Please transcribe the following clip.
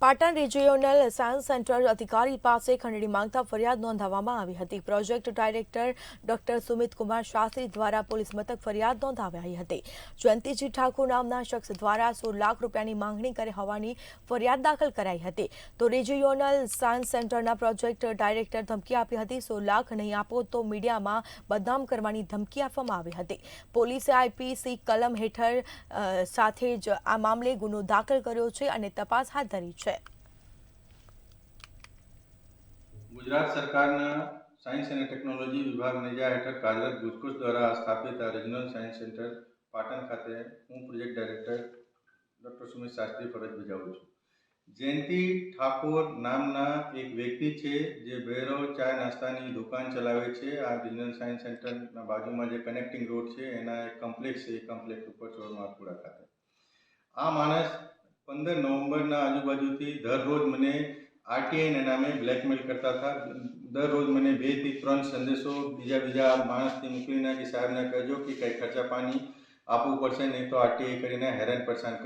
Patan regional science centre અધિકારી પાસે ખંડણી માંગતા ફરિયાદ નોંધાવવામાં આવી હતી। Project director doctor Sumit Kumar Shastri દ્વારા પોલીસ મથક ફરિયાદ નોંધાવાઈ હતી। જયંતિજી ઠાકોર નામના શખ્સ દ્વારા 16 લાખ રૂપિયાની માંગણી કરી હોવાની ફરિયાદ દાખલ કરાઈ હતી। તો રિજિયોનલ સાયન્સ સેન્ટરના પ્રોજેક્ટ ડાયરેક્ટર ધમકી આપી હતી। 16 લાખ નહીં આપો તો મીડિયામાં બદનામ કરવાની ધમકી આપવામાં આવી હતી। પોલીસે આઈપીસી કલમ હેઠળ સાથે જ આ મામલે ગુનો દાખલ કર્યો છે અને તપાસ હાથ ધરી છે। गुजरात सरकारना साइंस और टेक्नोलॉजी विभाग नेजा हेठळ कार्यरत गुजकोट द्वारा स्थापित रीजनल साइंस सेंटर पाटण खाते हूँ project director doctor Sumit Shastri फरज बजावुं छुं। जयंती ठाकोर नामना एक व्यक्ति है जे भैरव चाय नास्तानी दुकान चलावे छे। आ रीजनल साइंस सेंटर बाजू में जो कनेक्टिंग रोड है एना एक कम्प्लेक्स है, कम्प्लेक्स पर चोरमारपुरा खाते आ मानस 15 नवंबर आजूबाजू थी दररोज मने आरटीआई ने नामे ब्लैकमेल करता था। दररोज मैंने 2 થી 3 संदेशों बीजा मानस थी मोकलीने कि साहेब ने कहो कि कई खर्चा पानी आपवू पड़शे नहीं तो आरटीआई करीने हैरान परेशान कर